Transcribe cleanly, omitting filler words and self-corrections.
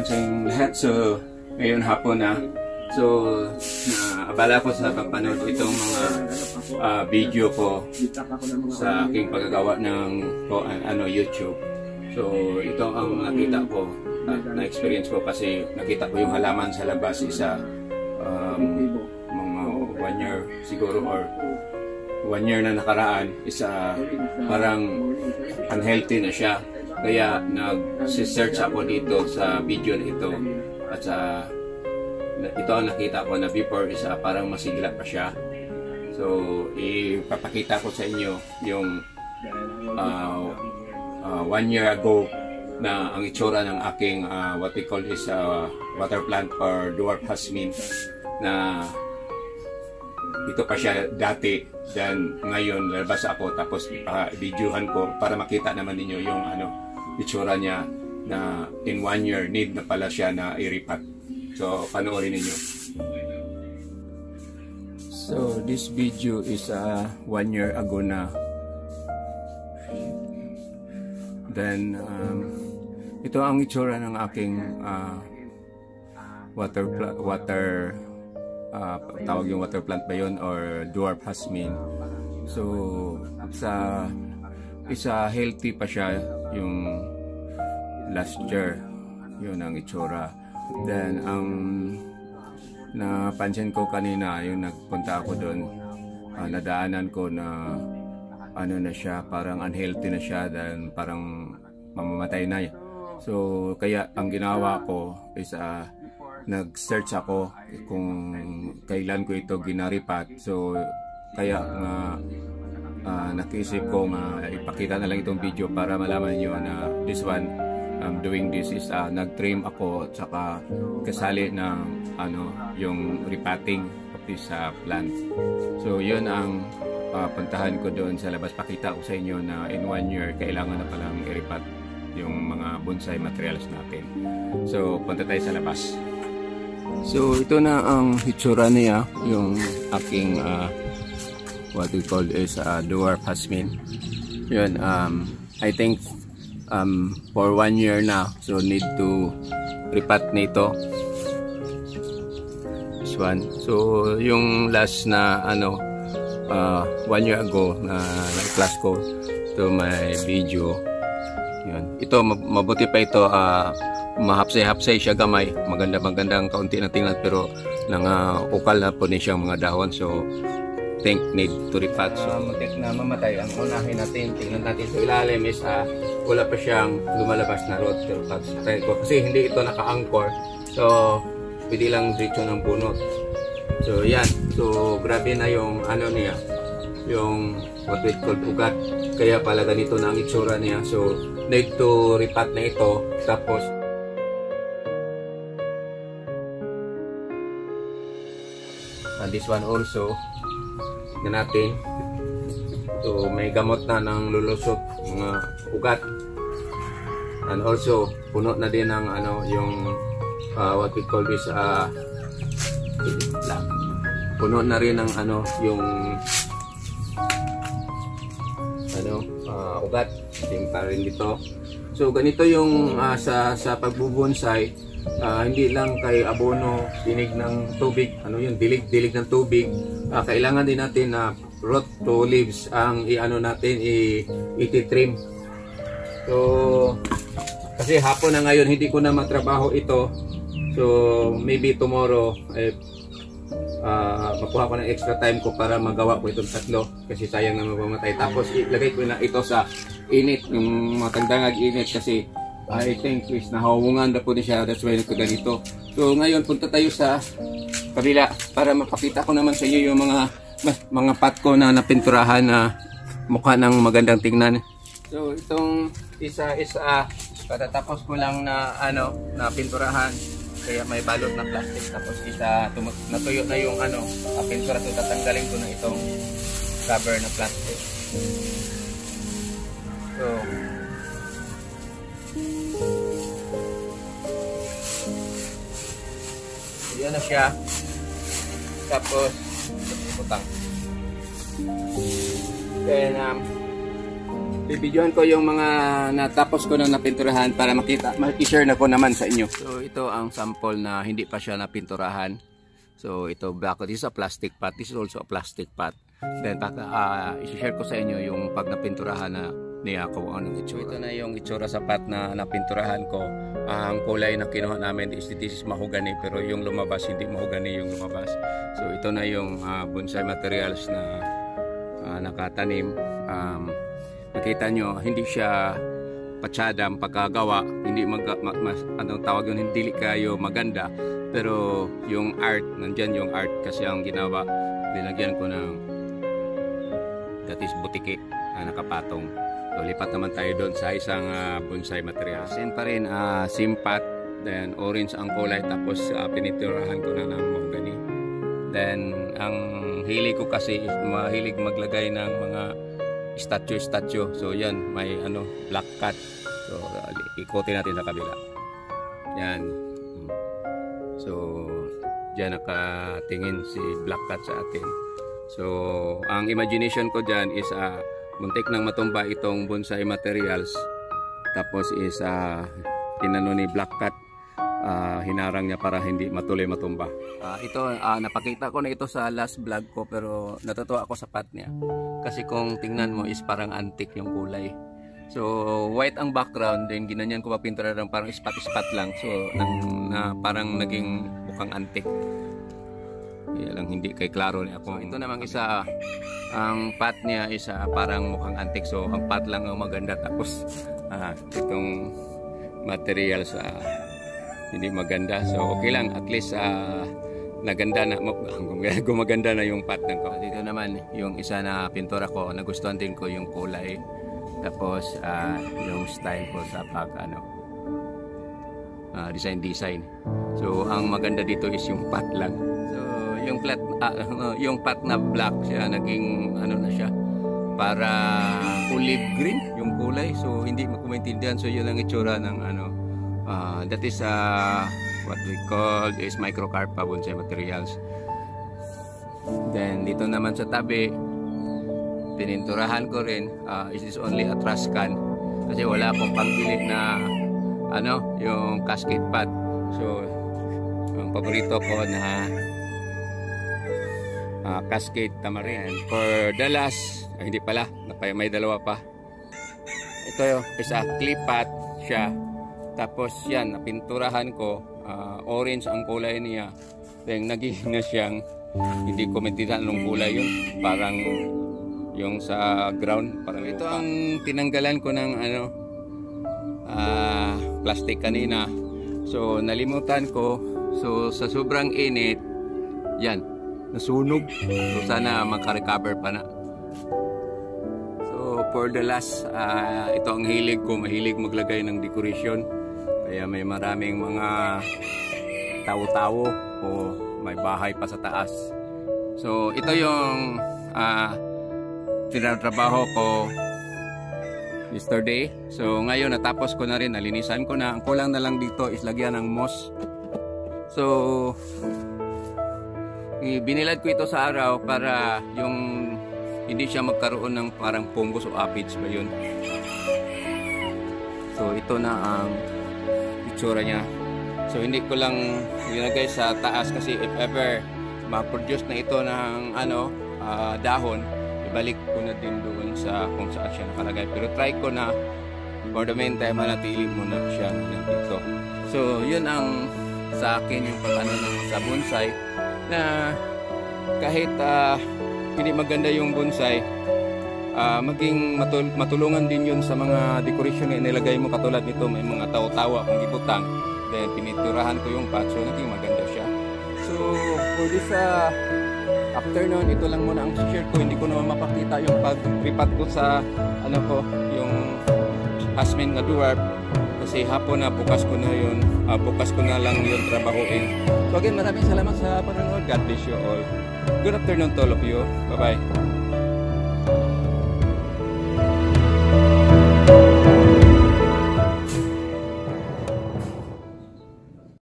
sa inyong lahat. So, ngayon hapon na. So, naabala ko sa pagpanood itong mga video ko sa aking paggagawa ng YouTube. So, ito ang nakita ko at na-experience ko kasi nakita ko yung halaman sa labas isa mga 1 year siguro or 1 year na nakaraan isa parang unhealthy na siya. Kaya nag-search ako dito sa video na ito at ito ang nakita ko na before isa parang masigla pa siya. So ipapakita ko sa inyo yung 1 year ago na ang itsura ng aking what we call is water plant or dwarf jasmine na ito pa siya dati then ngayon lalabas ako tapos videohan ko para makita naman ninyo yung itsura niya na in 1 year need na pala siya na iripat. So panoorin ninyo. So this video is 1 year ago na. Then ito ang itsura ng aking tawag yung water plant ba yun or dwarf jasmine. So isa healthy pa siya yung last year, yun ang itsura. Then ang napansin ko kanina yung nagpunta ako doon, nadaanan ko na na siya, parang unhealthy na siya dan parang mamamatay na. So kaya ang ginawa ko is nag-search ako kung kailan ko ito ginaripat. So kaya nakiisip ko ipakita na lang itong video para malaman niyo na this one doing this is nag-trim ako at saka kasali ng yung repotting of this plant. So yun ang puntahan ko doon sa labas. Pakita ko sa inyo na in 1 year kailangan na palang i-repot yung mga bonsai materials natin. So punta tayo sa labas. So ito na ang itsura niya, yung aking what we call is dwarf jasmine. Yun, I think for 1 year na, so need to repot nito. This one. So yung last na 1 year ago na class ko to my video. Yun. Ito mabuti pa ito, mahapsay-hapsay siya gamay, magandang kaunti na tingnan pero ukal na po niya siyang mga dahon. So think need to repot. So muntik na mamatay. Ang unahin natin, tingnan natin sa ilalim is wala pa siyang lumalabas na root. Pero kasi hindi ito naka-anchor, so pwede lang diretso ng bunot. So yan, so grabe na yung niya, yung what we call ugat, kaya pala ganito na ang itsura niya. So need to repot na ito. Tapos this one also tignan natin. So may gamot na ng lulusot mga ugat, and also puno na din ng yung what we call this puno na rin ng yung ugat din pa rin dito. So ganito yung sa pagbubonsai. Hindi lang kay abono, dinig ng tubig, dilig ng tubig. Kailangan din natin na root to leaves ang natin i-trim. So kasi hapon na ngayon hindi ko na matrabaho ito. So maybe tomorrow makuha ko ng extra time ko para magawa ko itong tatlo kasi sayang na mapamatay. Tapos ilagay ko na ito sa init, yung matagdangag init kasi I think is nahawungan na po niya, that's why nagkaganito. So ngayon punta tayo sa kabila para mapakita ko naman sa iyo yung mga pot ko na napinturahan na mukha ng magandang tingnan. So itong isa is katatapos ko lang na pinturahan, kaya may balot na plastic. Tapos isa natuyo na yung pintura, so tatanggalin ko na itong cover na plastic. So yan na siya. Tapos putang. Then bibidyohan ko yung mga natapos ko na napinturahan para i-share na ko naman sa inyo. So ito ang sample na hindi pa siya napinturahan. So ito black, this is a plastic pot, this is also a plastic pot. Then i-share ko sa inyo yung pag napinturahan na niya kung anong itsura. Ito na yung itsura sa pot na napinturahan ko. Ang kulay na kinuha namin is this is mahogany, pero yung lumabas hindi mahogany yung lumabas. So ito na yung bonsai materials na nakatanim. Nakita nyo, hindi siya patsyada ang pagkagawa, hindi anong tawag yun, hindi kayo maganda, pero yung art, nandyan yung art kasi ang ginawa, nilagyan ko ng that is butiki na nakapatong. So lipat naman tayo doon sa isang bonsai material. Same pa rin, simpat, then orange ang kulay, tapos piniturahan ko na ng mahogany. Then ang hilig ko kasi is mahilig maglagay ng mga statue. So yan, may black cat. So ikotin natin sa kabila. Yan. So diyan nakatingin si black cat sa atin. So ang imagination ko diyan is muntik nang matumba itong bonsai materials. Tapos is tinano ni black cat, hinarang niya para hindi matuloy matumba. Ito napakita ko na ito sa last vlog ko, pero natutuwa ako sa pot niya. Kasi kung tingnan mo is parang antique yung kulay. So white ang background, then ginanyan ko papintura ng parang spot lang. So parang naging mukhang antique. Kaya lang hindi kay klaro niya ako. Ito namang isa, ang pot niya is parang mukhang antique. So ang pot lang ang maganda, tapos itong materials hindi maganda. So okay lang, at least naganda na, gumaganda na yung pot ng ko. Dito naman yung isa na pintura ko, nagustuhan din ko yung kulay, tapos yung style ko sa pag design. So ang maganda dito is yung pot lang. So yung pot na black siya, naging na siya, para olive green yung kulay. So hindi ko maintindihan. So yun ang itsura ng that is what we call is microcarpa bonsai materials. Then dito naman sa tabi, pininturahan ko rin, is this only a trash can kasi wala akong pangbili na yung cascade pot. So ang paborito ko na cascade tamarin. For the last, hindi pala, may dalawa pa. Ito is a clay pot siya. Tapos yan, napinturahan ko, orange ang kulay niya. Then naging na siyang, hindi ko maintindihan anong kulay yun. Parang yung sa ground. Parang ito ang tinanggalan ko ng plastic kanina. So nalimutan ko. So sa sobrang init, yan, nasunog. So sana makarecover pa na. So for the last, ito ang hilig ko, mahilig maglagay ng decoration. Kaya may maraming mga tao-tao o may bahay pa sa taas. So ito yung tinatrabaho ko yesterday. So ngayon natapos ko na rin, nalinisan ko na. Ang kulang na lang dito is lagyan ng moss. So binilad ko ito sa araw para yung hindi siya magkaroon ng parang fungus o aphids ba yun. So ito na ang itsura niya. So hindi ko lang nilagay sa taas kasi if ever ma-produce na ito ng dahon, ibalik ko na din doon sa kung saan siya nakalagay. Pero try ko na for the meantime manatili muna siya dito. So yun ang sa akin yung sa bonsai, na kahit hindi maganda yung bonsai, maging matulungan din yun sa mga decoration na inilagay mo. Katulad nito, may mga tawa-tawa kung ibutang, then piniturahan ko yung pot, so naging maganda siya. So for this afternoon, ito lang muna ang share ko. Hindi ko naman mapakita yung pag-ripat ko sa yung Hasmin na dwarf, kasi hapon na bukas ko na lang yun trabahuin. So again, maraming salamat sa panonood. God bless you all. Good afternoon to all of you. Bye bye.